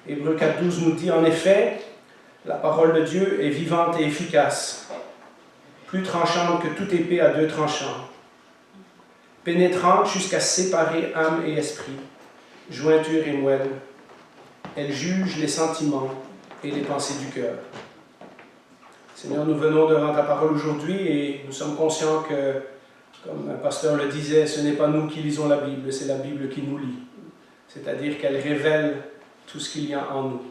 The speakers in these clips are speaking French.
Hébreux 4,12 nous dit, en effet, la parole de Dieu est vivante et efficace, plus tranchante que toute épée à deux tranchants, pénétrante jusqu'à séparer âme et esprit, jointure et moelle. Elle juge les sentiments et les pensées du cœur. Seigneur, nous venons devant ta parole aujourd'hui et nous sommes conscients que, comme un pasteur le disait, ce n'est pas nous qui lisons la Bible, c'est la Bible qui nous lit. C'est-à-dire qu'elle révèle tout ce qu'il y a en nous.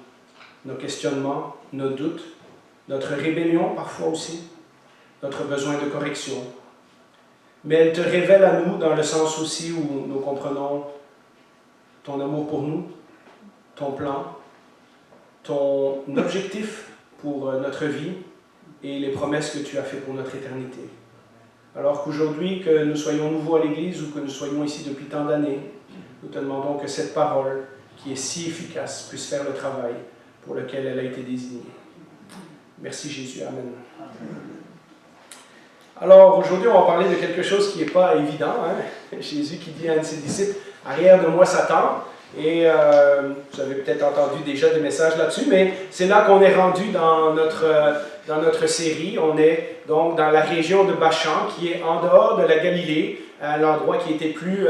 Nos questionnements, nos doutes, notre rébellion parfois aussi, notre besoin de correction. Mais elle te révèle à nous dans le sens aussi où nous comprenons ton amour pour nous, ton plan, ton objectif pour notre vie et les promesses que tu as faites pour notre éternité. Alors qu'aujourd'hui, que nous soyons nouveaux à l'Église ou que nous soyons ici depuis tant d'années, nous te demandons que cette parole, qui est si efficace, puisse faire le travail pour lequel elle a été désignée. Merci Jésus. Amen. Alors aujourd'hui, on va parler de quelque chose qui n'est pas évident. Jésus qui dit à un de ses disciples, « Arrière de moi Satan ». Et vous avez peut-être entendu déjà des messages là-dessus, mais c'est là qu'on est rendu dans notre série. On est donc dans la région de Bachan, qui est en dehors de la Galilée, l'endroit qui était plus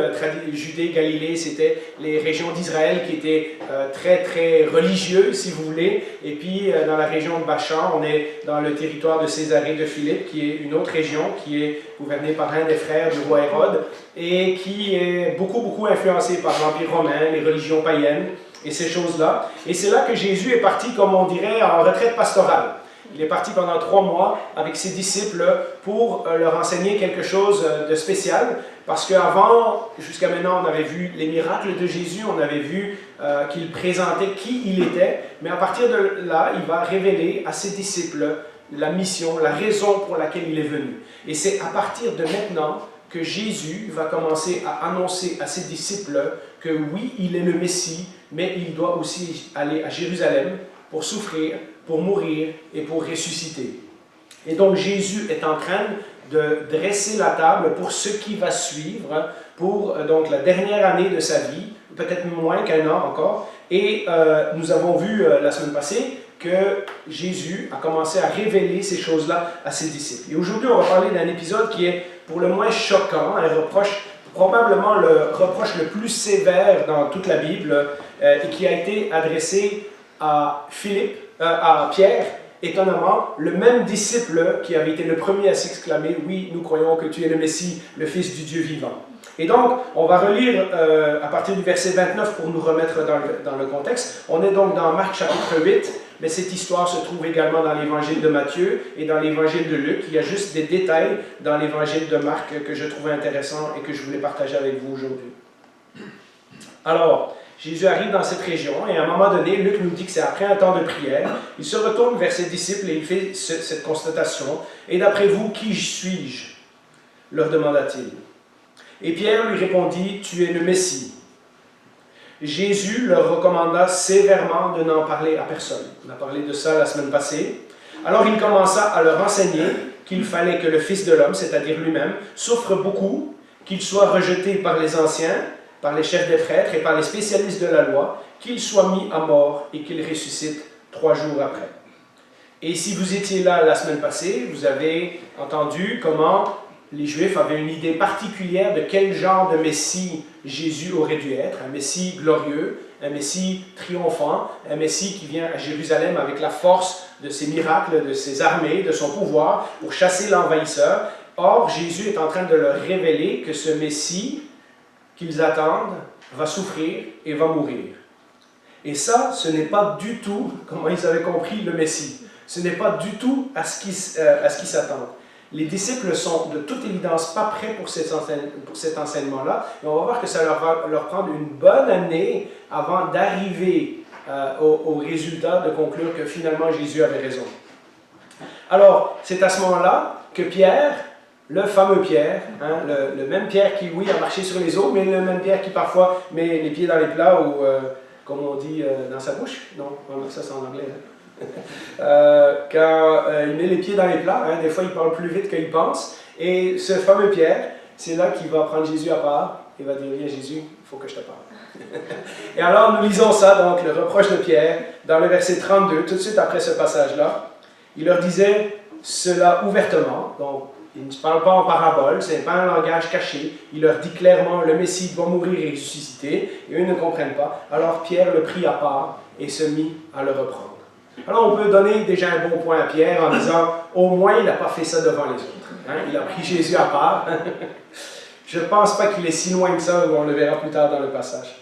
Judée, Galilée, c'était les régions d'Israël qui étaient très, très religieuses, si vous voulez. Et puis, dans la région de Bachan, on est dans le territoire de Césarée de Philippe, qui est une autre région, qui est gouvernée par un des frères du roi Hérode, et qui est beaucoup, beaucoup influencée par l'Empire romain, les religions païennes, et ces choses-là. Et c'est là que Jésus est parti, comme on dirait, en retraite pastorale. Il est parti pendant 3 mois avec ses disciples pour leur enseigner quelque chose de spécial. Parce qu'avant, jusqu'à maintenant, on avait vu les miracles de Jésus, on avait vu qu'il présentait qui il était. Mais à partir de là, il va révéler à ses disciples la mission, la raison pour laquelle il est venu. Et c'est à partir de maintenant que Jésus va commencer à annoncer à ses disciples que oui, il est le Messie, mais il doit aussi aller à Jérusalem pour souffrir, pour mourir et pour ressusciter. Et donc Jésus est en train de dresser la table pour ce qui va suivre, pour donc la dernière année de sa vie, peut-être moins qu'1 an encore. Et nous avons vu la semaine passée que Jésus a commencé à révéler ces choses-là à ses disciples. Et aujourd'hui, on va parler d'un épisode qui est pour le moins choquant, un reproche, probablement le reproche le plus sévère dans toute la Bible, et qui a été adressé à Pierre, étonnamment, le même disciple qui avait été le premier à s'exclamer « Oui, nous croyons que tu es le Messie, le Fils du Dieu vivant ». Et donc, on va relire à partir du verset 29 pour nous remettre dans le contexte. On est donc dans Marc chapitre 8, mais cette histoire se trouve également dans l'évangile de Matthieu et dans l'évangile de Luc. Il y a juste des détails dans l'évangile de Marc que je trouvais intéressants et que je voulais partager avec vous aujourd'hui. Alors, Jésus arrive dans cette région et à un moment donné, Luc nous dit que c'est après un temps de prière. Il se retourne vers ses disciples et il fait cette constatation. « Et d'après vous, qui suis-je » leur demanda-t-il. Et Pierre lui répondit, « Tu es le Messie. » Jésus leur recommanda sévèrement de n'en parler à personne. On a parlé de ça la semaine passée. Alors il commença à leur enseigner qu'il fallait que le Fils de l'homme, c'est-à-dire lui-même, souffre beaucoup, qu'il soit rejeté par les anciens, par les chefs des prêtres et par les spécialistes de la loi, qu'il soit mis à mort et qu'il ressuscite 3 jours après. Et si vous étiez là la semaine passée, vous avez entendu comment les Juifs avaient une idée particulière de quel genre de Messie Jésus aurait dû être, un Messie glorieux, un Messie triomphant, un Messie qui vient à Jérusalem avec la force de ses miracles, de ses armées, de son pouvoir, pour chasser l'envahisseur. Or, Jésus est en train de leur révéler que ce Messie qu'ils attendent va souffrir et va mourir. Et ça, ce n'est pas du tout comment ils avaient compris le Messie. Ce n'est pas du tout à ce qu'ils s'attendent. Les disciples sont de toute évidence pas prêts pour cet enseignement-là. Et on va voir que ça va leur prendre une bonne année avant d'arriver au résultat de conclure que finalement Jésus avait raison. Alors, c'est à ce moment-là que Pierre, le fameux Pierre, le même Pierre qui, oui, a marché sur les eaux, mais le même Pierre qui parfois met les pieds dans les plats ou, comme on dit, dans sa bouche. Non, ça c'est en anglais. Quand il met les pieds dans les plats, des fois il parle plus vite qu'il pense. Et ce fameux Pierre, c'est là qu'il va prendre Jésus à part et va dire, viens Jésus, il faut que je te parle. Et alors nous lisons ça, donc le reproche de Pierre, dans le verset 32, tout de suite après ce passage-là. Il leur disait cela ouvertement, donc il ne parle pas en parabole, ce n'est pas un langage caché. Il leur dit clairement, le Messie doit mourir et ressusciter, et eux ne comprennent pas. Alors Pierre le prit à part et se mit à le reprendre. Alors on peut donner déjà un bon point à Pierre en disant, au moins il n'a pas fait ça devant les autres. Hein? Il a pris Jésus à part. Je ne pense pas qu'il est si loin que ça, on le verra plus tard dans le passage.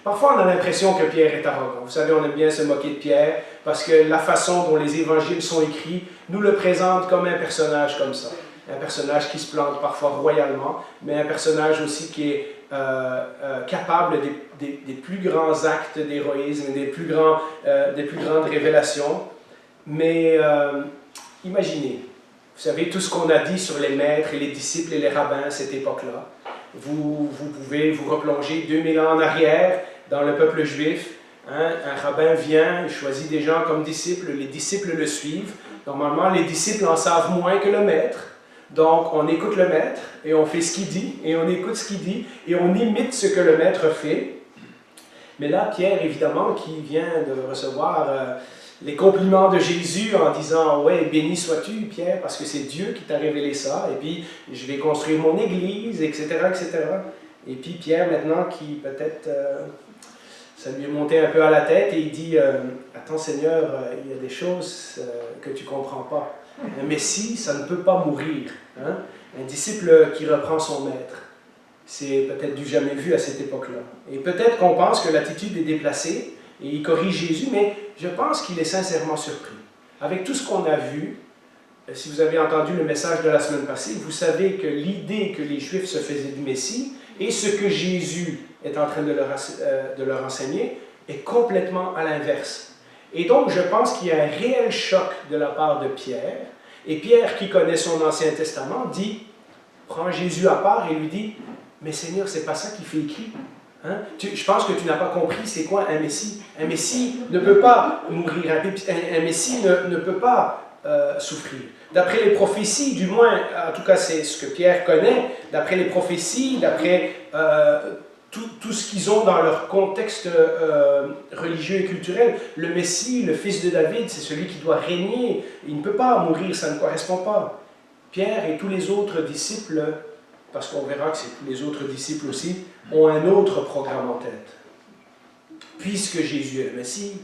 Parfois, on a l'impression que Pierre est arrogant. Vous savez, on aime bien se moquer de Pierre parce que la façon dont les évangiles sont écrits nous le présente comme un personnage comme ça. Un personnage qui se plante parfois royalement, mais un personnage aussi qui est capable des plus grands actes d'héroïsme, des plus grandes révélations. Mais imaginez, vous savez tout ce qu'on a dit sur les maîtres et les disciples et les rabbins à cette époque-là. Vous pouvez vous replonger 2000 ans en arrière dans le peuple juif. Hein, un rabbin vient, il choisit des gens comme disciples, les disciples le suivent. Normalement, les disciples en savent moins que le maître. Donc, on écoute le maître et on fait ce qu'il dit, et on écoute ce qu'il dit, et on imite ce que le maître fait. Mais là, Pierre, évidemment, qui vient de recevoir les compliments de Jésus en disant « Ouais, béni sois-tu, Pierre, parce que c'est Dieu qui t'a révélé ça, et puis je vais construire mon église, etc. etc. » Et puis Pierre, maintenant, qui peut-être, ça lui est monté un peu à la tête, et il dit « Attends Seigneur, il y a des choses que tu ne comprends pas. Un Messie, ça ne peut pas mourir. Hein? Un disciple qui reprend son maître. C'est peut-être du jamais vu à cette époque-là. Et peut-être qu'on pense que l'attitude est déplacée, et il corrige Jésus, mais je pense qu'il est sincèrement surpris. Avec tout ce qu'on a vu, si vous avez entendu le message de la semaine passée, vous savez que l'idée que les Juifs se faisaient du Messie et ce que Jésus est en train de leur enseigner est complètement à l'inverse. Et donc, je pense qu'il y a un réel choc de la part de Pierre. Et Pierre, qui connaît son Ancien Testament, prend Jésus à part et lui dit « Mais Seigneur, c'est pas ça qui fait écrit. Hein? Je pense que tu n'as pas compris c'est quoi un Messie. Un Messie ne peut pas mourir. Un Messie ne peut pas souffrir. D'après les prophéties, du moins, en tout cas c'est ce que Pierre connaît, d'après les prophéties, d'après tout ce qu'ils ont dans leur contexte religieux et culturel, le Messie, le fils de David, c'est celui qui doit régner. Il ne peut pas mourir, ça ne correspond pas. Pierre et tous les autres disciples, parce qu'on verra que c'est tous les autres disciples aussi, ont un autre programme en tête. Puisque Jésus est le Messie,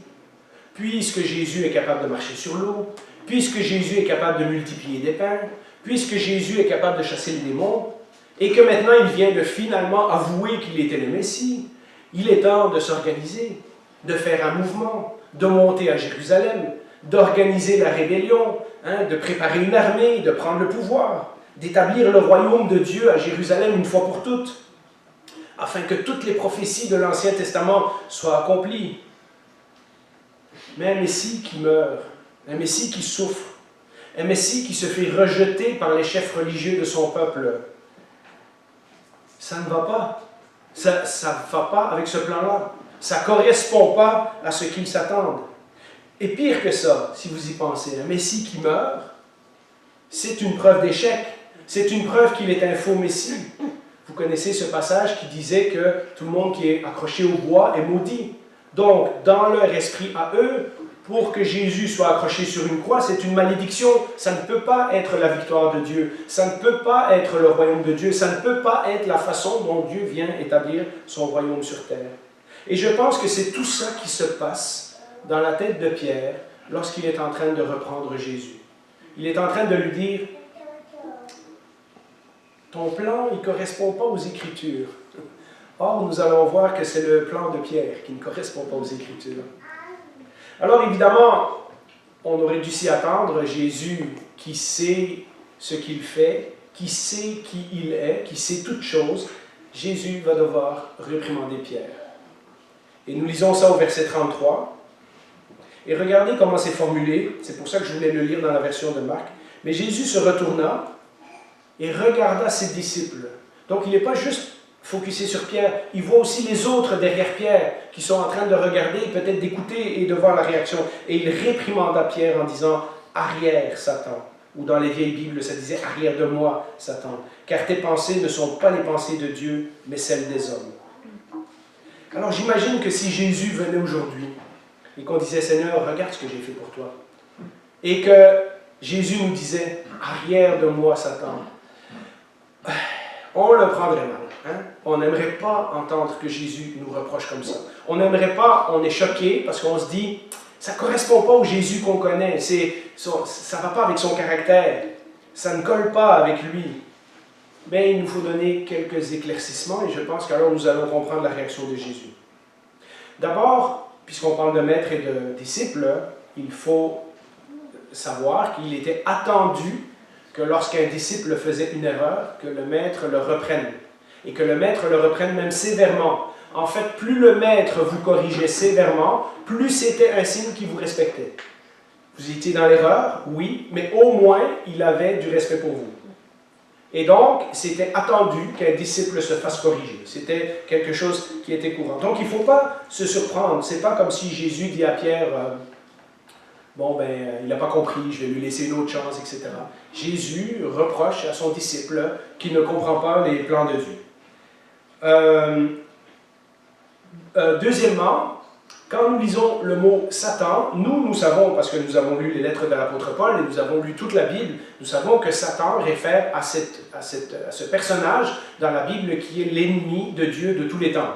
puisque Jésus est capable de marcher sur l'eau, puisque Jésus est capable de multiplier des pains, puisque Jésus est capable de chasser les démons, et que maintenant il vient de finalement avouer qu'il était le Messie, il est temps de s'organiser, de faire un mouvement, de monter à Jérusalem, d'organiser la rébellion, hein, de préparer une armée, de prendre le pouvoir, d'établir le royaume de Dieu à Jérusalem une fois pour toutes, afin que toutes les prophéties de l'Ancien Testament soient accomplies. Mais un Messie qui meurt, un Messie qui souffre, un Messie qui se fait rejeter par les chefs religieux de son peuple, ça ne va pas. Ça ne va pas avec ce plan-là. Ça ne correspond pas à ce qu'ils s'attendent. Et pire que ça, si vous y pensez, un Messie qui meurt, c'est une preuve d'échec. C'est une preuve qu'il est un faux Messie. Vous connaissez ce passage qui disait que tout le monde qui est accroché au bois est maudit. Donc, dans leur esprit à eux, pour que Jésus soit accroché sur une croix, c'est une malédiction. Ça ne peut pas être la victoire de Dieu. Ça ne peut pas être le royaume de Dieu. Ça ne peut pas être la façon dont Dieu vient établir son royaume sur terre. Et je pense que c'est tout ça qui se passe dans la tête de Pierre lorsqu'il est en train de reprendre Jésus. Il est en train de lui dire « Ton plan, il ne correspond pas aux Écritures. » Or, nous allons voir que c'est le plan de Pierre qui ne correspond pas aux Écritures. Alors évidemment, on aurait dû s'y attendre, Jésus qui sait ce qu'il fait, qui sait qui il est, qui sait toutes choses, Jésus va devoir réprimander Pierre. Et nous lisons ça au verset 33. Et regardez comment c'est formulé, c'est pour ça que je voulais le lire dans la version de Marc. Mais Jésus se retourna et regarda ses disciples. Donc il n'est pas juste focusé sur Pierre, il voit aussi les autres derrière Pierre qui sont en train de regarder, peut-être d'écouter et de voir la réaction. Et il réprimanda Pierre en disant « Arrière, Satan, Ou dans les vieilles Bibles, ça disait « Arrière de moi, Satan, car tes pensées ne sont pas les pensées de Dieu, mais celles des hommes. » Alors j'imagine que si Jésus venait aujourd'hui et qu'on disait « Seigneur, regarde ce que j'ai fait pour toi. » Et que Jésus nous disait « Arrière de moi, Satan. » On le prendrait mal. Hein? On n'aimerait pas entendre que Jésus nous reproche comme ça. On n'aimerait pas, on est choqué parce qu'on se dit « Ça ne correspond pas au Jésus qu'on connaît. Ça ne va pas avec son caractère. Ça ne colle pas avec lui. » Mais il nous faut donner quelques éclaircissements et je pense qu'alors nous allons comprendre la réaction de Jésus. D'abord, puisqu'on parle de maître et de disciple, il faut savoir qu'il était attendu que lorsqu'un disciple faisait une erreur, que le maître le reprenne. Et que le maître le reprenne même sévèrement. En fait, plus le maître vous corrigeait sévèrement, plus c'était un signe qu'il vous respectait. Vous étiez dans l'erreur, oui, mais au moins, il avait du respect pour vous. Et donc, c'était attendu qu'un disciple se fasse corriger. C'était quelque chose qui était courant. Donc, il ne faut pas se surprendre. Ce n'est pas comme si Jésus dit à Pierre, bon, ben, il n'a pas compris, je vais lui laisser une autre chance, etc. Jésus reproche à son disciple qui ne comprend pas les plans de Dieu. Deuxièmement, quand nous lisons le mot Satan, nous savons, parce que nous avons lu les lettres de l'apôtre Paul et nous avons lu toute la Bible, nous savons que Satan réfère à ce personnage dans la Bible qui est l'ennemi de Dieu de tous les temps.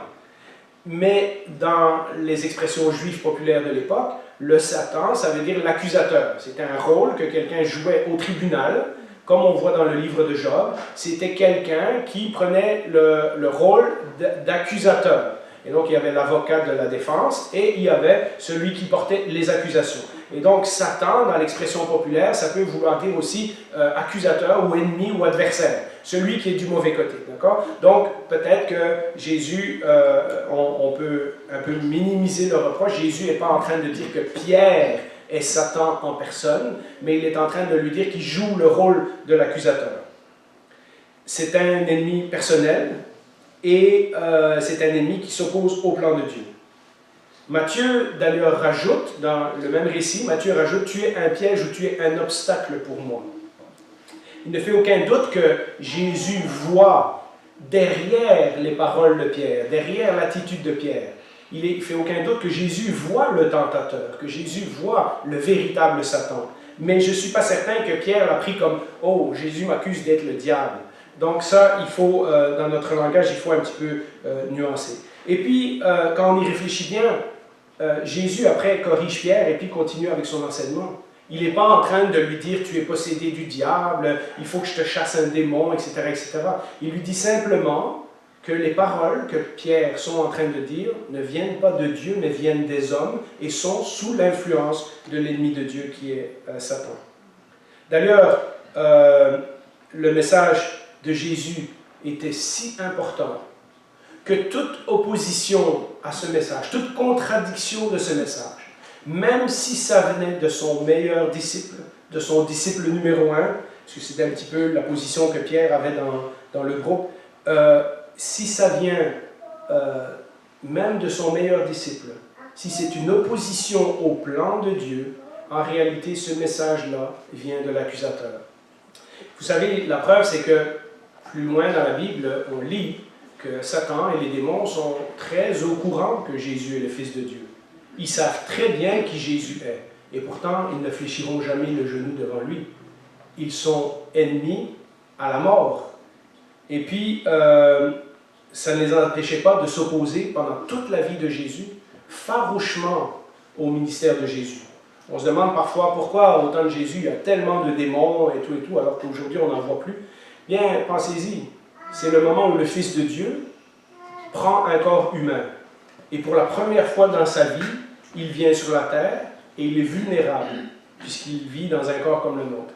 Mais dans les expressions juives populaires de l'époque, le Satan, ça veut dire l'accusateur. C'était un rôle que quelqu'un jouait au tribunal, comme on voit dans le livre de Job. C'était quelqu'un qui prenait le rôle d'accusateur. Et donc, il y avait l'avocat de la défense et il y avait celui qui portait les accusations. Et donc, Satan, dans l'expression populaire, ça peut vouloir dire aussi accusateur ou ennemi ou adversaire. Celui qui est du mauvais côté, d'accord? Donc, peut-être que Jésus, on peut un peu minimiser le reproche. Jésus n'est pas en train de dire que Pierre est Satan en personne, mais il est en train de lui dire qu'il joue le rôle de l'accusateur. C'est un ennemi personnel et c'est un ennemi qui s'oppose au plan de Dieu. Matthieu, d'ailleurs, rajoute, dans le même récit, Matthieu rajoute « Tu es un piège ou tu es un obstacle pour moi ». Il ne fait aucun doute que Jésus voit derrière les paroles de Pierre, derrière l'attitude de Pierre. Il ne fait aucun doute que Jésus voit le tentateur, que Jésus voit le véritable Satan. Mais je ne suis pas certain que Pierre l'a pris comme « Oh, Jésus m'accuse d'être le diable ». Donc ça, il faut, dans notre langage, il faut un petit peu nuancer. Et puis, quand on y réfléchit bien, Jésus, après, corrige Pierre et puis continue avec son enseignement. Il n'est pas en train de lui dire « tu es possédé du diable, il faut que je te chasse un démon, etc. etc. » Il lui dit simplement que les paroles que Pierre sont en train de dire ne viennent pas de Dieu, mais viennent des hommes et sont sous l'influence de l'ennemi de Dieu qui est Satan. D'ailleurs, le message de Jésus était si important que toute opposition à ce message, toute contradiction de ce message, même si ça venait de son meilleur disciple, de son disciple numéro 1, parce que c'était un petit peu la position que Pierre avait dans le groupe, si ça vient même de son meilleur disciple, si c'est une opposition au plan de Dieu, en réalité ce message-là vient de l'accusateur. Vous savez, la preuve c'est que plus loin dans la Bible, on lit que Satan et les démons sont très au courant que Jésus est le Fils de Dieu. Ils savent très bien qui Jésus est. Et pourtant, ils ne fléchiront jamais le genou devant lui. Ils sont ennemis à la mort. Et puis, ça ne les empêchait pas de s'opposer pendant toute la vie de Jésus, farouchement au ministère de Jésus. On se demande parfois pourquoi, au temps de Jésus, il y a tellement de démons et tout, alors qu'aujourd'hui, on n'en voit plus. Bien, pensez-y, c'est le moment où le Fils de Dieu prend un corps humain. Et pour la première fois dans sa vie, il vient sur la terre et il est vulnérable, puisqu'il vit dans un corps comme le nôtre.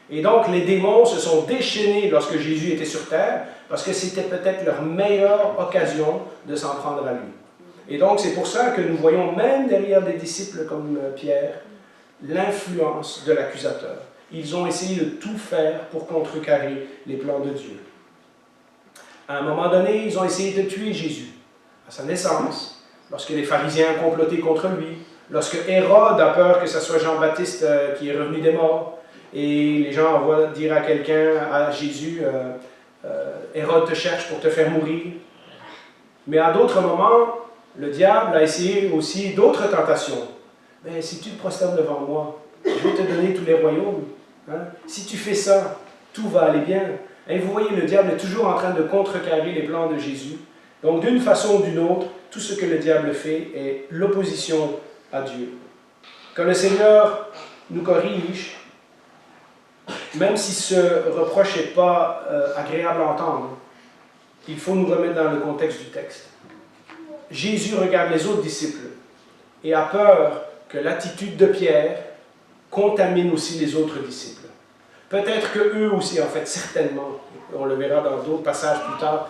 Et donc, les démons se sont déchaînés lorsque Jésus était sur terre, parce que c'était peut-être leur meilleure occasion de s'en prendre à lui. Et donc, c'est pour ça que nous voyons, même derrière des disciples comme Pierre, l'influence de l'accusateur. Ils ont essayé de tout faire pour contrecarrer les plans de Dieu. À un moment donné, ils ont essayé de tuer Jésus. À sa naissance, lorsque les pharisiens ont comploté contre lui, lorsque Hérode a peur que ce soit Jean-Baptiste qui est revenu des morts, et les gens envoient dire à quelqu'un, à Jésus, Hérode te cherche pour te faire mourir. Mais à d'autres moments, le diable a essayé aussi d'autres tentations. Mais si tu te prosternes devant moi, je vais te donner tous les royaumes. Hein? Si tu fais ça, tout va aller bien. Et vous voyez, le diable est toujours en train de contrecarrer les plans de Jésus. Donc, d'une façon ou d'une autre, tout ce que le diable fait est l'opposition à Dieu. Quand le Seigneur nous corrige, même si ce reproche n'est pas agréable à entendre, il faut nous remettre dans le contexte du texte. Jésus regarde les autres disciples et a peur que l'attitude de Pierre contamine aussi les autres disciples. Peut-être qu'eux aussi, en fait, certainement, on le verra dans d'autres passages plus tard,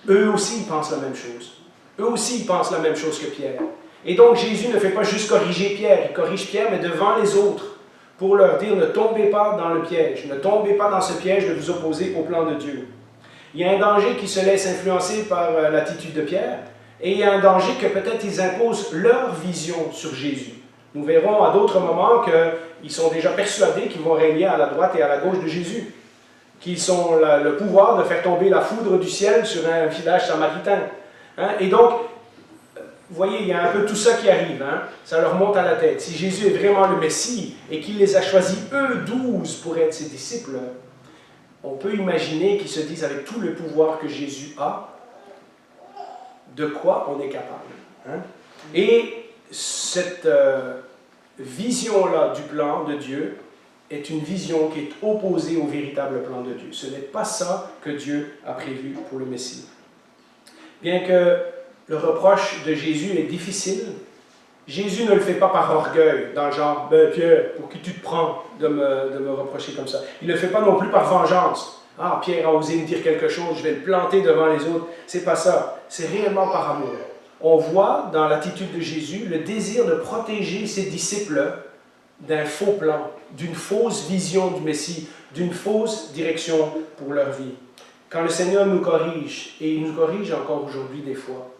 eux aussi ils pensent la même chose. Eux aussi ils pensent la même chose que Pierre. Et donc Jésus ne fait pas juste corriger Pierre, il corrige Pierre, mais devant les autres, pour leur dire ne tombez pas dans le piège, ne tombez pas dans ce piège de vous opposer au plan de Dieu. Il y a un danger qui se laisse influencer par l'attitude de Pierre, et il y a un danger que peut-être ils imposent leur vision sur Jésus. Nous verrons à d'autres moments qu'ils sont déjà persuadés qu'ils vont régner à la droite et à la gauche de Jésus, qu'ils ont le pouvoir de faire tomber la foudre du ciel sur un village samaritain. Hein? Et donc, vous voyez, il y a un peu tout ça qui arrive. Hein? Ça leur monte à la tête. Si Jésus est vraiment le Messie et qu'il les a choisis, eux, 12, pour être ses disciples, on peut imaginer qu'ils se disent avec tout le pouvoir que Jésus a, de quoi on est capable. Hein? Et cette vision-là du plan de Dieu est une vision qui est opposée au véritable plan de Dieu. Ce n'est pas ça que Dieu a prévu pour le Messie. Bien que le reproche de Jésus est difficile, Jésus ne le fait pas par orgueil, dans le genre « Ben Pierre, pour qui tu te prends de me reprocher comme ça? » Il ne le fait pas non plus par vengeance. « Ah, Pierre a osé me dire quelque chose, je vais le planter devant les autres. » C'est pas ça. C'est réellement par amour. On voit dans l'attitude de Jésus le désir de protéger ses disciples d'un faux plan, d'une fausse vision du Messie, d'une fausse direction pour leur vie. Quand le Seigneur nous corrige, et il nous corrige encore aujourd'hui des fois,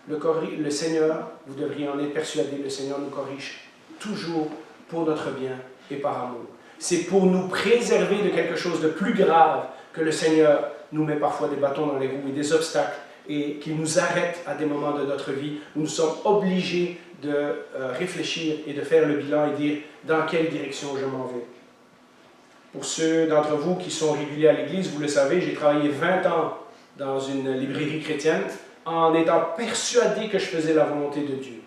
le Seigneur, vous devriez en être persuadé, le Seigneur nous corrige toujours pour notre bien et par amour. C'est pour nous préserver de quelque chose de plus grave que le Seigneur nous met parfois des bâtons dans les roues et des obstacles et qu'il nous arrête à des moments de notre vie où nous sommes obligés de réfléchir et de faire le bilan et dire dans quelle direction je m'en vais. Pour ceux d'entre vous qui sont réguliers à l'Église, vous le savez, j'ai travaillé 20 ans dans une librairie chrétienne en étant persuadé que je faisais la volonté de Dieu.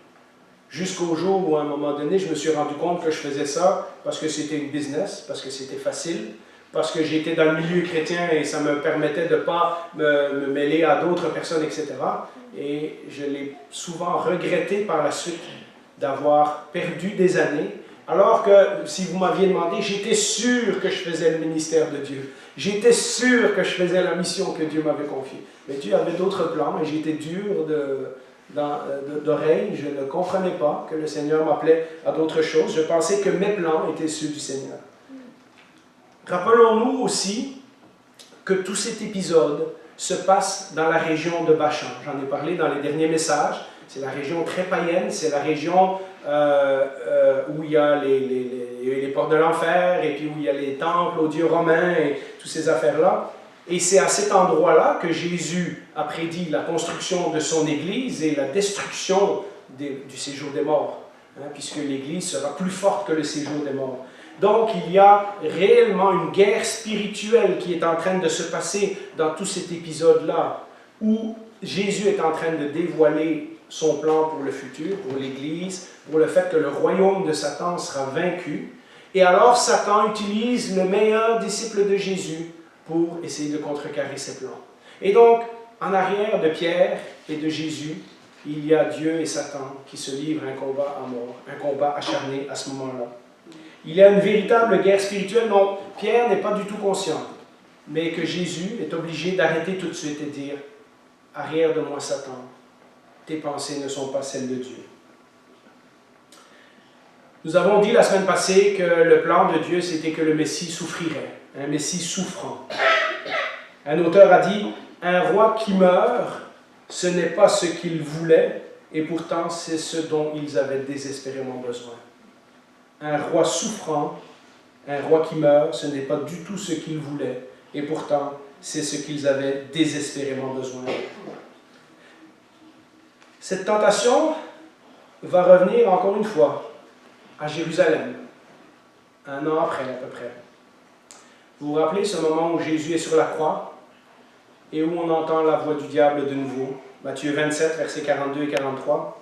Jusqu'au jour où, à un moment donné, je me suis rendu compte que je faisais ça parce que c'était une business, parce que c'était facile, parce que j'étais dans le milieu chrétien et ça me permettait de ne pas me mêler à d'autres personnes, etc. Et je l'ai souvent regretté par la suite d'avoir perdu des années, alors que, si vous m'aviez demandé, j'étais sûr que je faisais le ministère de Dieu. J'étais sûr que je faisais la mission que Dieu m'avait confiée. Mais Dieu avait d'autres plans et j'étais dur d'oreille. Je ne comprenais pas que le Seigneur m'appelait à d'autres choses. Je pensais que mes plans étaient ceux du Seigneur. Rappelons-nous aussi que tout cet épisode se passe dans la région de Bachan. J'en ai parlé dans les derniers messages. C'est la région très païenne, c'est la région où il y a les portes de l'enfer, et puis où il y a les temples aux dieux romains, et toutes ces affaires-là. Et c'est à cet endroit-là que Jésus a prédit la construction de son Église et la destruction du séjour des morts, hein, puisque l'Église sera plus forte que le séjour des morts. Donc, il y a réellement une guerre spirituelle qui est en train de se passer dans tout cet épisode-là, où Jésus est en train de dévoiler son plan pour le futur, pour l'Église, pour le fait que le royaume de Satan sera vaincu. Et alors, Satan utilise le meilleur disciple de Jésus pour essayer de contrecarrer ses plans. Et donc, en arrière de Pierre et de Jésus, il y a Dieu et Satan qui se livrent un combat à mort, un combat acharné à ce moment-là. Il y a une véritable guerre spirituelle dont Pierre n'est pas du tout conscient, mais que Jésus est obligé d'arrêter tout de suite et dire « Arrière de moi, Satan, tes pensées ne sont pas celles de Dieu. » Nous avons dit la semaine passée que le plan de Dieu, c'était que le Messie souffrirait, un Messie souffrant. Un auteur a dit « Un roi qui meurt, ce n'est pas ce qu'il voulait, et pourtant c'est ce dont ils avaient désespérément besoin. » Un roi souffrant Un roi qui meurt, ce n'est pas du tout ce qu'ils voulaient, et pourtant, c'est ce qu'ils avaient désespérément besoin. Cette tentation va revenir encore une fois à Jérusalem, un an après à peu près. Vous vous rappelez ce moment où Jésus est sur la croix et où on entend la voix du diable de nouveau? Matthieu 27, versets 42 et 43.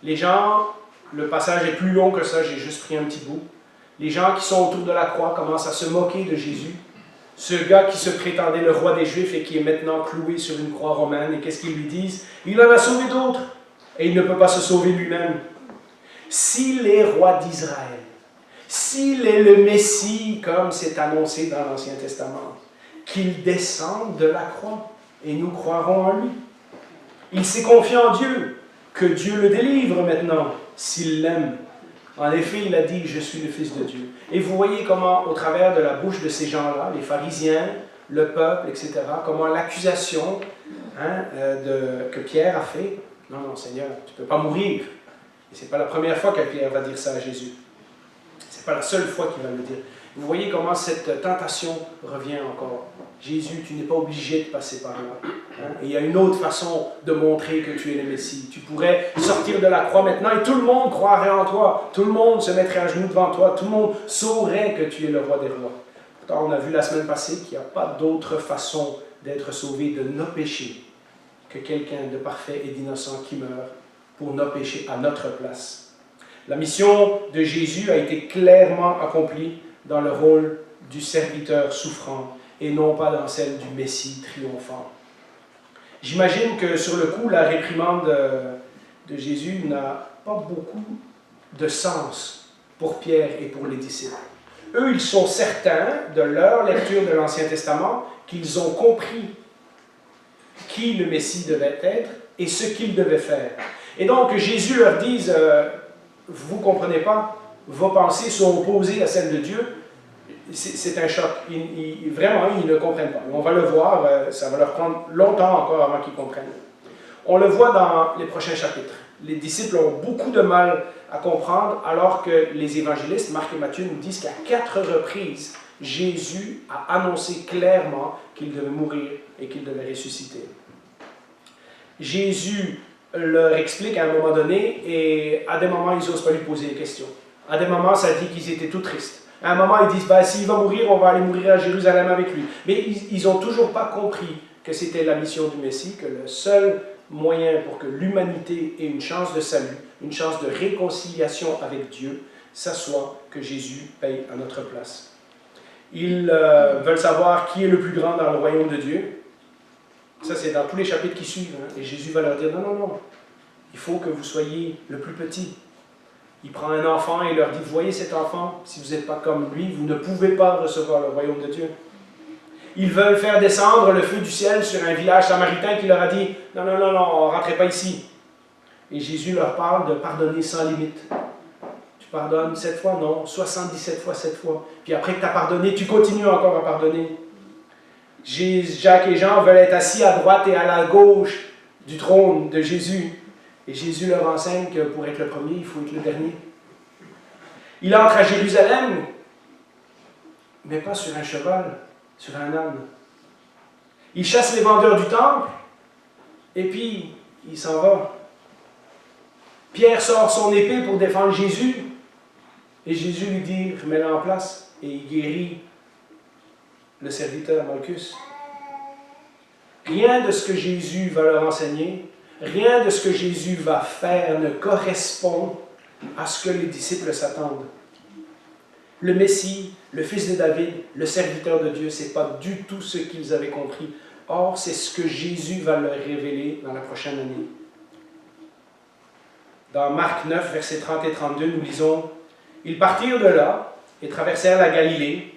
Les gens, le passage est plus long que ça, j'ai juste pris un petit bout. Les gens qui sont autour de la croix commencent à se moquer de Jésus. Ce gars qui se prétendait le roi des Juifs et qui est maintenant cloué sur une croix romaine. Et qu'est-ce qu'ils lui disent? Il en a sauvé d'autres et il ne peut pas se sauver lui-même. S'il est roi d'Israël, s'il est le Messie, comme c'est annoncé dans l'Ancien Testament, qu'il descende de la croix et nous croirons en lui. Il s'est confié en Dieu, que Dieu le délivre maintenant, s'il l'aime. En effet, il a dit « Je suis le Fils de Dieu ». Et vous voyez comment, au travers de la bouche de ces gens-là, les pharisiens, le peuple, etc., comment l'accusation que Pierre a fait, « Non, non, Seigneur, tu ne peux pas mourir ». Et ce n'est pas la première fois que Pierre va dire ça à Jésus. Ce n'est pas la seule fois qu'il va le dire. Vous voyez comment cette tentation revient encore. Jésus, tu n'es pas obligé de passer par là. Et il y a une autre façon de montrer que tu es le Messie. Tu pourrais sortir de la croix maintenant et tout le monde croirait en toi. Tout le monde se mettrait à genoux devant toi. Tout le monde saurait que tu es le roi des rois. Pourtant, on a vu la semaine passée qu'il n'y a pas d'autre façon d'être sauvé de nos péchés que quelqu'un de parfait et d'innocent qui meurt pour nos péchés à notre place. La mission de Jésus a été clairement accomplie dans le rôle du serviteur souffrant et non pas dans celle du Messie triomphant. J'imagine que sur le coup, la réprimande de Jésus n'a pas beaucoup de sens pour Pierre et pour les disciples. Eux, ils sont certains, de leur lecture de l'Ancien Testament, qu'ils ont compris qui le Messie devait être et ce qu'il devait faire. Et donc, Jésus leur dit, vous ne comprenez pas, vos pensées sont opposées à celles de Dieu. C'est un choc. Vraiment, ils ne comprennent pas. On va le voir, ça va leur prendre longtemps encore avant qu'ils comprennent. On le voit dans les prochains chapitres. Les disciples ont beaucoup de mal à comprendre, alors que les évangélistes, Marc et Matthieu, nous disent qu'à 4 reprises, Jésus a annoncé clairement qu'il devait mourir et qu'il devait ressusciter. Jésus leur explique à un moment donné, et à des moments, ils n'osent pas lui poser des questions. À des moments, ça dit qu'ils étaient tout tristes. À un moment, ils disent, s'il va mourir, on va aller mourir à Jérusalem avec lui. Mais ils n'ont toujours pas compris que c'était la mission du Messie, que le seul moyen pour que l'humanité ait une chance de salut, une chance de réconciliation avec Dieu, ça soit que Jésus paye à notre place. Ils veulent savoir qui est le plus grand dans le royaume de Dieu. Ça, c'est dans tous les chapitres qui suivent. Et Jésus va leur dire, non, non, non, il faut que vous soyez le plus petit. Il prend un enfant et il leur dit, vous voyez cet enfant, si vous n'êtes pas comme lui, vous ne pouvez pas recevoir le royaume de Dieu. Ils veulent faire descendre le feu du ciel sur un village samaritain qui leur a dit, non, non, non, non, on ne rentrez pas ici. Et Jésus leur parle de pardonner sans limite. Tu pardonnes 7 fois? Non, 77 fois 7 fois. Puis après que tu as pardonné, tu continues encore à pardonner. Jacques et Jean veulent être assis à droite et à la gauche du trône de Jésus. Et Jésus leur enseigne que pour être le premier, il faut être le dernier. Il entre à Jérusalem, mais pas sur un cheval, sur un âne. Il chasse les vendeurs du temple, et puis il s'en va. Pierre sort son épée pour défendre Jésus, et Jésus lui dit, remets-la en place, et il guérit le serviteur Malchus. Rien de ce que Jésus va leur enseigner, rien de ce que Jésus va faire ne correspond à ce que les disciples s'attendent. Le Messie, le fils de David, le serviteur de Dieu, ce n'est pas du tout ce qu'ils avaient compris. Or, c'est ce que Jésus va leur révéler dans la prochaine année. Dans Marc 9, versets 30 et 32, nous lisons « Ils partirent de là et traversèrent la Galilée.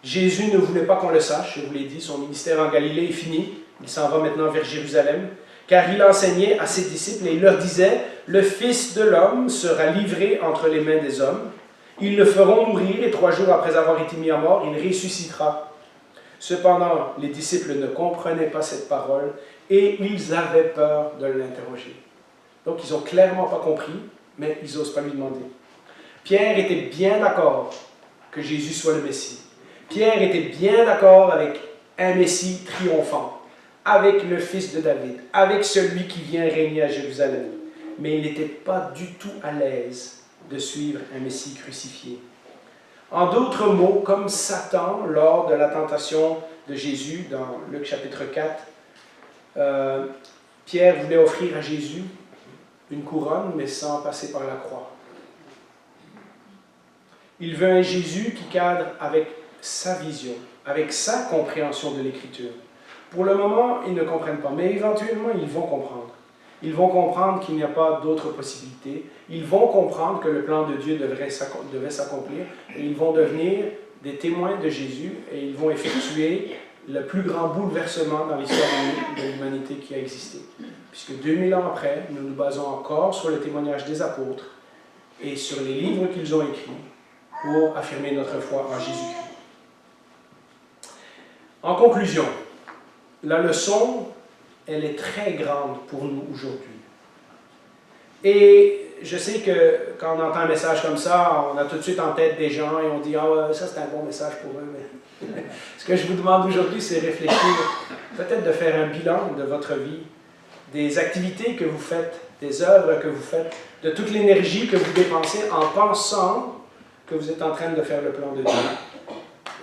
Jésus ne voulait pas qu'on le sache, je vous l'ai dit, son ministère en Galilée est fini. Il s'en va maintenant vers Jérusalem. Car il enseignait à ses disciples et il leur disait « Le Fils de l'homme sera livré entre les mains des hommes. Ils le feront mourir et 3 jours après avoir été mis à mort, il ressuscitera. » Cependant, les disciples ne comprenaient pas cette parole et ils avaient peur de l'interroger. Donc, ils n'ont clairement pas compris, mais ils n'osent pas lui demander. Pierre était bien d'accord que Jésus soit le Messie. Pierre était bien d'accord avec un Messie triomphant, avec le fils de David, avec celui qui vient régner à Jérusalem. Mais il n'était pas du tout à l'aise de suivre un Messie crucifié. En d'autres mots, comme Satan, lors de la tentation de Jésus, dans Luc chapitre 4, Pierre voulait offrir à Jésus une couronne, mais sans passer par la croix. Il veut un Jésus qui cadre avec sa vision, avec sa compréhension de l'Écriture. Pour le moment, ils ne comprennent pas, mais éventuellement, ils vont comprendre. Ils vont comprendre qu'il n'y a pas d'autre possibilité. Ils vont comprendre que le plan de Dieu devait s'accomplir. Et ils vont devenir des témoins de Jésus et ils vont effectuer le plus grand bouleversement dans l'histoire de l'humanité qui a existé. Puisque 2000 ans après, nous nous basons encore sur le témoignage des apôtres et sur les livres qu'ils ont écrits pour affirmer notre foi en Jésus-Christ. En conclusion, la leçon, elle est très grande pour nous aujourd'hui. Et je sais que quand on entend un message comme ça, on a tout de suite en tête des gens et on dit « Ah, ça c'est un bon message pour eux. » Mais ce que je vous demande aujourd'hui, c'est réfléchir, peut-être de faire un bilan de votre vie, des activités que vous faites, des œuvres que vous faites, de toute l'énergie que vous dépensez en pensant que vous êtes en train de faire le plan de Dieu.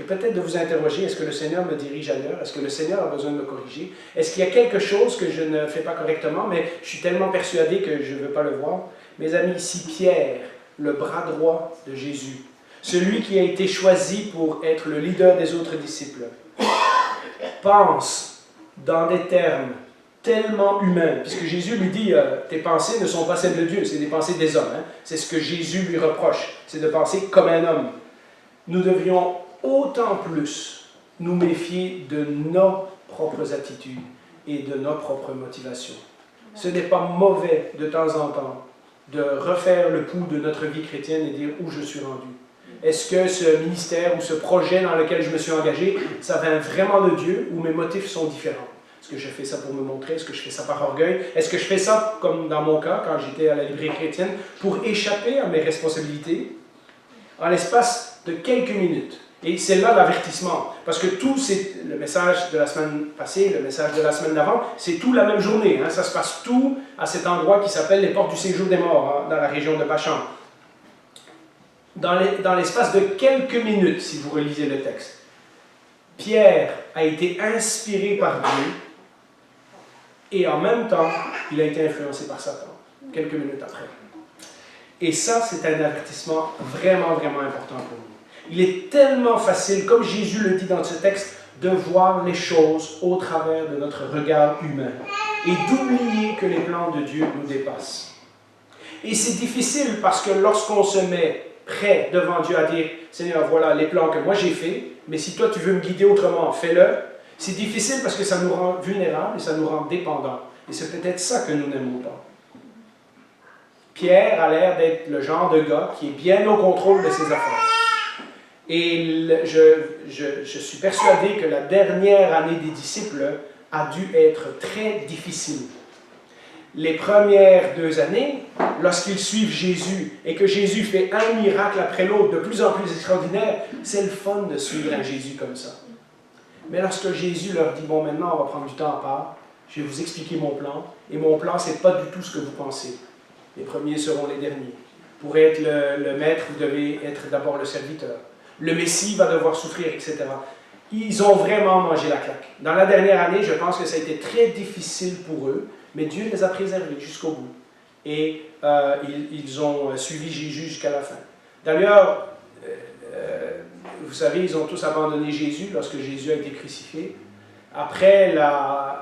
Et peut-être de vous interroger, est-ce que le Seigneur me dirige ailleurs? Est-ce que le Seigneur a besoin de me corriger? Est-ce qu'il y a quelque chose que je ne fais pas correctement, mais je suis tellement persuadé que je ne veux pas le voir? Mes amis, si Pierre, le bras droit de Jésus, celui qui a été choisi pour être le leader des autres disciples, pense dans des termes tellement humains, puisque Jésus lui dit tes pensées ne sont pas celles de Dieu, c'est des pensées des hommes. Hein? C'est ce que Jésus lui reproche, c'est de penser comme un homme. Nous devrions autant plus nous méfier de nos propres attitudes et de nos propres motivations. Ce n'est pas mauvais de temps en temps de refaire le pouls de notre vie chrétienne et dire où je suis rendu. Est-ce que ce ministère ou ce projet dans lequel je me suis engagé, ça vient vraiment de Dieu ou mes motifs sont différents? Est-ce que je fais ça pour me montrer? Est-ce que je fais ça par orgueil? Est-ce que je fais ça, comme dans mon cas, quand j'étais à la librairie chrétienne, pour échapper à mes responsabilités en l'espace de quelques minutes? Et c'est là l'avertissement, parce que tout, c'est le message de la semaine passée, le message de la semaine d'avant, c'est tout la même journée. Hein, ça se passe tout à cet endroit qui s'appelle les portes du séjour des morts, hein, dans la région de Bachan. Dans l'espace de quelques minutes, si vous relisez le texte, Pierre a été inspiré par Dieu et en même temps, il a été influencé par Satan, quelques minutes après. Et ça, c'est un avertissement vraiment, vraiment important pour nous. Il est tellement facile, comme Jésus le dit dans ce texte, de voir les choses au travers de notre regard humain et d'oublier que les plans de Dieu nous dépassent. Et c'est difficile parce que lorsqu'on se met prêt devant Dieu à dire « Seigneur, voilà les plans que moi j'ai faits, mais si toi tu veux me guider autrement, fais-le », c'est difficile parce que ça nous rend vulnérables et ça nous rend dépendants. Et c'est peut-être ça que nous n'aimons pas. Pierre a l'air d'être le genre de gars qui est bien au contrôle de ses affaires. Et je suis persuadé que la dernière année des disciples a dû être très difficile. Les premières 2 années, lorsqu'ils suivent Jésus et que Jésus fait un miracle après l'autre de plus en plus extraordinaire, c'est le fun de suivre un Jésus comme ça. Mais lorsque Jésus leur dit « Bon, maintenant, on va prendre du temps à part, je vais vous expliquer mon plan, et mon plan, ce n'est pas du tout ce que vous pensez. Les premiers seront les derniers. Pour être le maître, vous devez être d'abord le serviteur. Le Messie va devoir souffrir, etc. » Ils ont vraiment mangé la claque. Dans la dernière année, je pense que ça a été très difficile pour eux, mais Dieu les a préservés jusqu'au bout. Et ils ont suivi Jésus jusqu'à la fin. D'ailleurs, vous savez, ils ont tous abandonné Jésus lorsque Jésus a été crucifié. Après la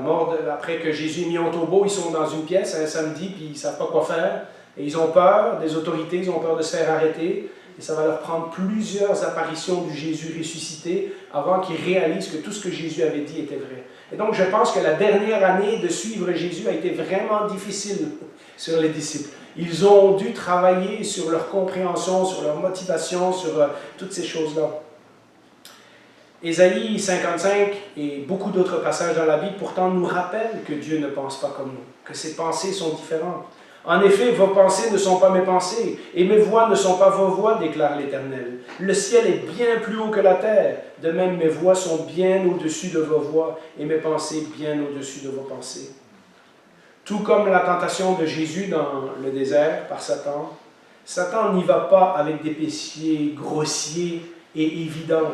mort, après que Jésus est mis en tombeau, ils sont dans une pièce un samedi, puis ils ne savent pas quoi faire. Et ils ont peur des autorités, ils ont peur de se faire arrêter. Et ça va leur prendre plusieurs apparitions du Jésus ressuscité avant qu'ils réalisent que tout ce que Jésus avait dit était vrai. Et donc, je pense que la dernière année de suivre Jésus a été vraiment difficile sur les disciples. Ils ont dû travailler sur leur compréhension, sur leur motivation, sur toutes ces choses-là. Ésaïe 55 et beaucoup d'autres passages dans la Bible, pourtant, nous rappellent que Dieu ne pense pas comme nous, que ses pensées sont différentes. En effet, vos pensées ne sont pas mes pensées, et mes voix ne sont pas vos voix, déclare l'Éternel. Le ciel est bien plus haut que la terre, de même mes voix sont bien au-dessus de vos voix, et mes pensées bien au-dessus de vos pensées. Tout comme la tentation de Jésus dans le désert par Satan, Satan n'y va pas avec des péchés grossiers et évidents.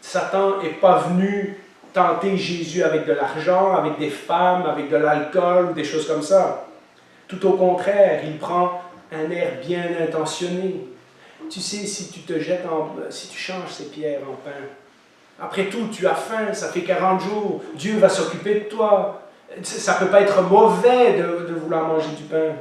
Satan n'est pas venu tenter Jésus avec de l'argent, avec des femmes, avec de l'alcool, ou des choses comme ça. Tout au contraire, il prend un air bien intentionné. Tu sais, si tu changes ces pierres en pain, après tout, tu as faim, ça fait 40 jours, Dieu va s'occuper de toi. Ça ne peut pas être mauvais de vouloir manger du pain.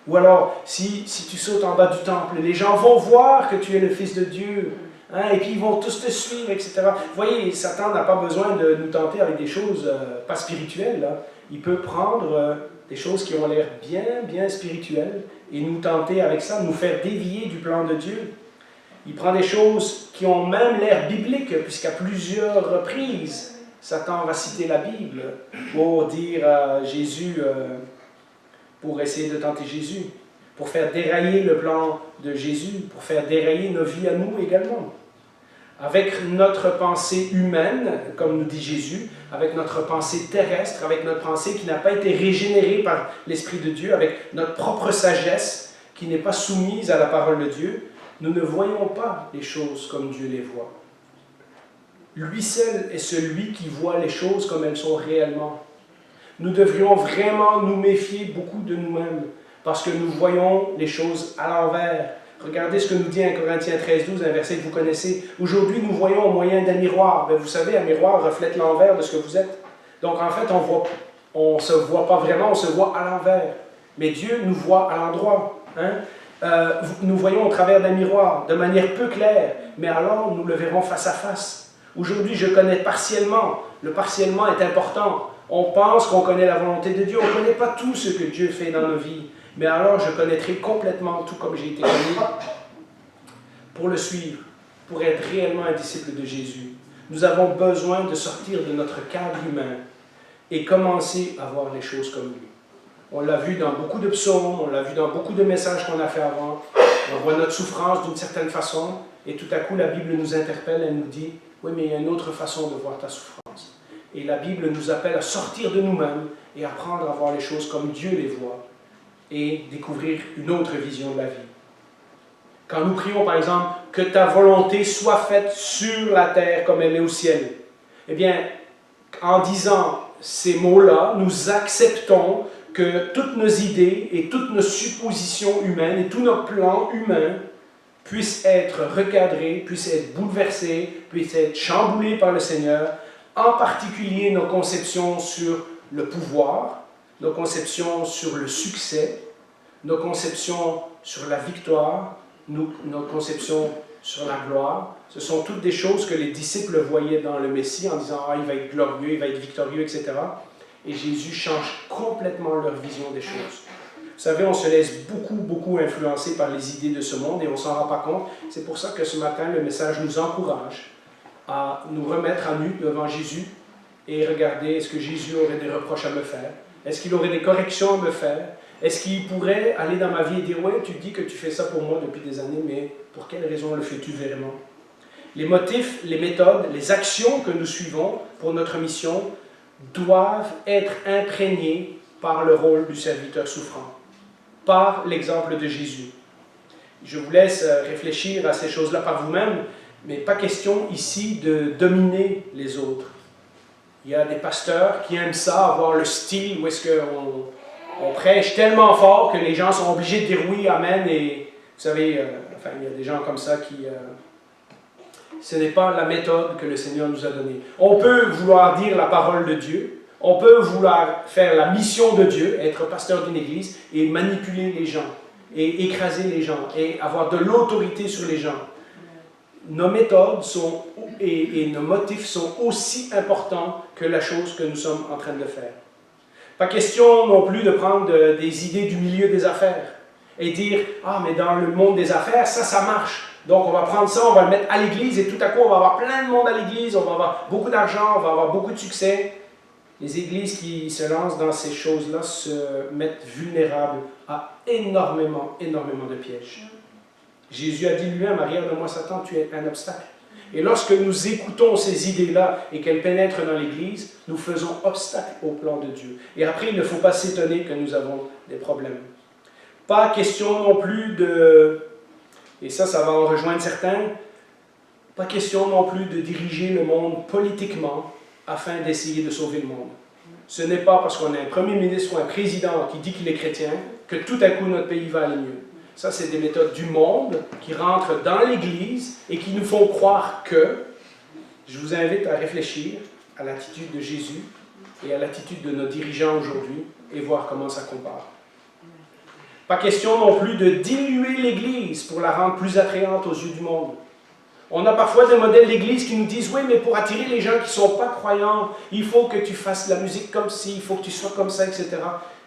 Ou alors, si tu sautes en bas du temple, les gens vont voir que tu es le Fils de Dieu. Hein, et puis ils vont tous te suivre, etc. Vous voyez, Satan n'a pas besoin de nous tenter avec des choses pas spirituelles. Là. Il peut prendre des choses qui ont l'air bien spirituelles et nous tenter avec ça, nous faire dévier du plan de Dieu. Il prend des choses qui ont même l'air bibliques, puisqu'à plusieurs reprises, Satan va citer la Bible pour dire à Jésus, pour essayer de tenter Jésus, pour faire dérailler le plan de Jésus, pour faire dérailler nos vies à nous également. Avec notre pensée humaine, comme nous dit Jésus, avec notre pensée terrestre, avec notre pensée qui n'a pas été régénérée par l'Esprit de Dieu, avec notre propre sagesse qui n'est pas soumise à la parole de Dieu, nous ne voyons pas les choses comme Dieu les voit. Lui seul est celui qui voit les choses comme elles sont réellement. Nous devrions vraiment nous méfier beaucoup de nous-mêmes, parce que nous voyons les choses à l'envers. Regardez ce que nous dit 1 Corinthiens 13-12, un verset que vous connaissez. Aujourd'hui, nous voyons au moyen d'un miroir. Ben, vous savez, un miroir reflète l'envers de ce que vous êtes. Donc, en fait, on ne se voit pas vraiment, on se voit à l'envers. Mais Dieu nous voit à l'endroit. Hein? Nous voyons au travers d'un miroir, de manière peu claire, mais alors nous le verrons face à face. Aujourd'hui, je connais partiellement. Le partiellement est important. On pense qu'on connaît la volonté de Dieu. On ne connaît pas tout ce que Dieu fait dans nos vies. Mais alors, je connaîtrai complètement tout comme j'ai été connu pour le suivre, pour être réellement un disciple de Jésus. Nous avons besoin de sortir de notre cadre humain et commencer à voir les choses comme lui. On l'a vu dans beaucoup de psaumes, on l'a vu dans beaucoup de messages qu'on a fait avant. On voit notre souffrance d'une certaine façon et tout à coup, la Bible nous interpelle, elle nous dit « Oui, mais il y a une autre façon de voir ta souffrance. » Et la Bible nous appelle à sortir de nous-mêmes et apprendre à voir les choses comme Dieu les voit et découvrir une autre vision de la vie. Quand nous prions, par exemple, « Que ta volonté soit faite sur la terre comme elle est au ciel », eh bien, en disant ces mots-là, nous acceptons que toutes nos idées et toutes nos suppositions humaines et tous nos plans humains puissent être recadrés, puissent être bouleversés, puissent être chamboulés par le Seigneur, en particulier nos conceptions sur le pouvoir, nos conceptions sur le succès, nos conceptions sur la victoire, nos conceptions sur la gloire. Ce sont toutes des choses que les disciples voyaient dans le Messie en disant « Ah, il va être glorieux, il va être victorieux, etc. » Et Jésus change complètement leur vision des choses. Vous savez, on se laisse beaucoup influencer par les idées de ce monde et on ne s'en rend pas compte. C'est pour ça que ce matin, le message nous encourage à nous remettre à nu devant Jésus et regarder, est-ce que Jésus aurait des reproches à me faire? Est-ce qu'il aurait des corrections à me faire? Est-ce qu'il pourrait aller dans ma vie et dire « Ouais, tu dis que tu fais ça pour moi depuis des années, mais pour quelle raison le fais-tu vraiment? » Les motifs, les méthodes, les actions que nous suivons pour notre mission doivent être imprégnés par le rôle du serviteur souffrant, par l'exemple de Jésus. Je vous laisse réfléchir à ces choses-là par vous-même, mais pas question ici de dominer les autres. Il y a des pasteurs qui aiment ça, avoir le style où est-ce qu'on prêche tellement fort que les gens sont obligés de dire oui, amen, et vous savez, enfin, il y a des gens comme ça qui... ce n'est pas la méthode que le Seigneur nous a donnée. On peut vouloir dire la parole de Dieu, on peut vouloir faire la mission de Dieu, être pasteur d'une église, et manipuler les gens, et écraser les gens, et avoir de l'autorité sur les gens. Nos méthodes et nos motifs sont aussi importants que la chose que nous sommes en train de faire. Pas question non plus de prendre des idées du milieu des affaires et dire « Ah, mais dans le monde des affaires, ça marche. Donc on va prendre ça, on va le mettre à l'église et tout à coup on va avoir plein de monde à l'église, on va avoir beaucoup d'argent, on va avoir beaucoup de succès. » Les églises qui se lancent dans ces choses-là se mettent vulnérables à énormément de pièges. Jésus a dit lui-même, arrière de moi Satan, tu es un obstacle. Et lorsque nous écoutons ces idées-là et qu'elles pénètrent dans l'Église, nous faisons obstacle au plan de Dieu. Et après, il ne faut pas s'étonner que nous avons des problèmes. Pas question non plus de, et ça va en rejoindre certains, pas question non plus de diriger le monde politiquement afin d'essayer de sauver le monde. Ce n'est pas parce qu'on a un premier ministre ou un président qui dit qu'il est chrétien que tout à coup notre pays va aller mieux. Ça, c'est des méthodes du monde qui rentrent dans l'Église et qui nous font croire que, je vous invite à réfléchir à l'attitude de Jésus et à l'attitude de nos dirigeants aujourd'hui et voir comment ça compare. Pas question non plus de diluer l'Église pour la rendre plus attrayante aux yeux du monde. On a parfois des modèles d'Église qui nous disent « Oui, mais pour attirer les gens qui ne sont pas croyants, il faut que tu fasses la musique comme ci, il faut que tu sois comme ça, etc. »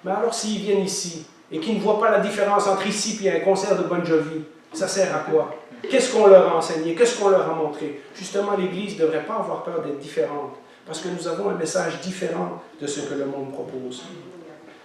Mais alors s'ils viennent ici et qu'ils ne voient pas la différence entre ici et un concert de Bon Jovi, ça sert à quoi? Qu'est-ce qu'on leur a enseigné? Qu'est-ce qu'on leur a montré? Justement, l'Église ne devrait pas avoir peur d'être différente, parce que nous avons un message différent de ce que le monde propose.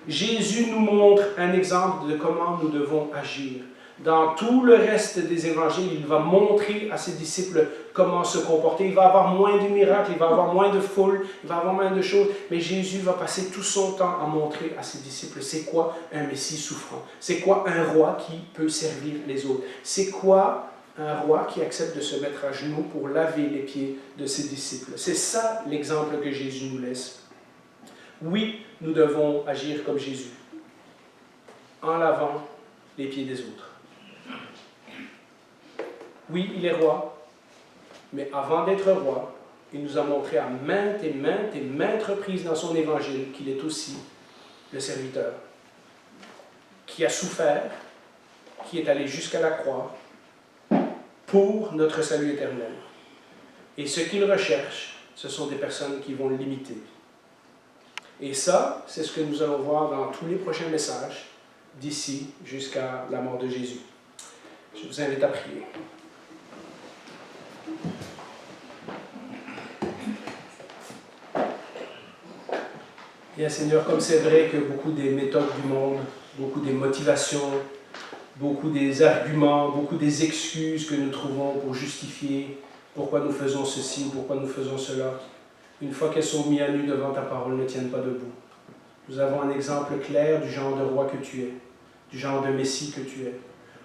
Jésus nous montre un exemple de comment nous devons agir. Dans tout le reste des évangiles, il va montrer à ses disciples comment se comporter. Il va avoir moins de miracles, il va avoir moins de foule, il va avoir moins de choses. Mais Jésus va passer tout son temps à montrer à ses disciples c'est quoi un Messie souffrant. C'est quoi un roi qui peut servir les autres. C'est quoi un roi qui accepte de se mettre à genoux pour laver les pieds de ses disciples. C'est ça l'exemple que Jésus nous laisse. Oui, nous devons agir comme Jésus, en lavant les pieds des autres. Oui, il est roi, mais avant d'être roi, il nous a montré à maintes reprises dans son évangile qu'il est aussi le serviteur, qui a souffert, qui est allé jusqu'à la croix pour notre salut éternel. Et ce qu'il recherche, ce sont des personnes qui vont l'imiter. Et ça, c'est ce que nous allons voir dans tous les prochains messages, d'ici jusqu'à la mort de Jésus. Je vous invite à prier. Bien Seigneur, comme c'est vrai que beaucoup des méthodes du monde, beaucoup des motivations, beaucoup des arguments, beaucoup des excuses que nous trouvons pour justifier pourquoi nous faisons ceci ou pourquoi nous faisons cela, une fois qu'elles sont mises à nu devant ta parole, ne tiennent pas debout. Nous avons un exemple clair du genre de roi que tu es, du genre de Messie que tu es.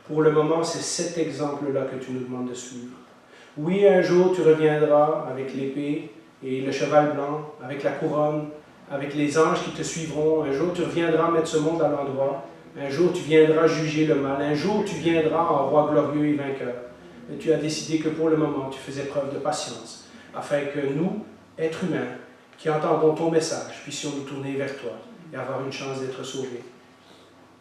Pour le moment, c'est cet exemple-là que tu nous demandes de suivre. Oui, un jour, tu reviendras avec l'épée et le cheval blanc, avec la couronne, avec les anges qui te suivront. Un jour, tu reviendras mettre ce monde à l'endroit. Un jour, tu viendras juger le mal. Un jour, tu viendras en roi glorieux et vainqueur. Mais tu as décidé que pour le moment, tu faisais preuve de patience, afin que nous, êtres humains, qui entendons ton message, puissions nous tourner vers toi et avoir une chance d'être sauvés.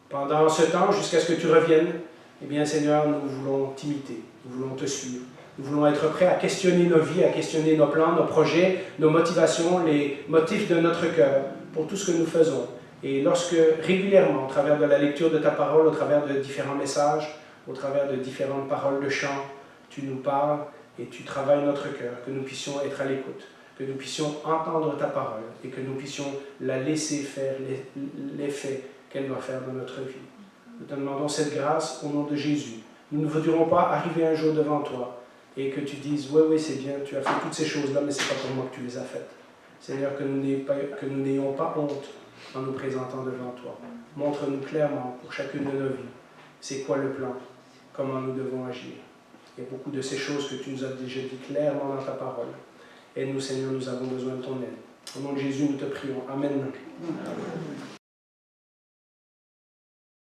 Pendant ce temps, jusqu'à ce que tu reviennes, eh bien, Seigneur, nous voulons t'imiter, nous voulons te suivre. Nous voulons être prêts à questionner nos vies, à questionner nos plans, nos projets, nos motivations, les motifs de notre cœur pour tout ce que nous faisons. Et lorsque régulièrement, au travers de la lecture de ta parole, au travers de différents messages, au travers de différentes paroles de chant, tu nous parles et tu travailles notre cœur, que nous puissions être à l'écoute, que nous puissions entendre ta parole et que nous puissions la laisser faire l'effet qu'elle doit faire dans notre vie. Nous te demandons cette grâce au nom de Jésus. Nous ne voudrions pas arriver un jour devant toi et que tu dises, oui, c'est bien, tu as fait toutes ces choses-là, mais ce n'est pas pour moi que tu les as faites. Seigneur, que nous n'ayons pas honte en nous présentant devant toi. Montre-nous clairement pour chacune de nos vies, c'est quoi le plan, comment nous devons agir. Il y a beaucoup de ces choses que tu nous as déjà dit clairement dans ta parole. Aide-nous, Seigneur, nous avons besoin de ton aide. Au nom de Jésus, nous te prions. Amen.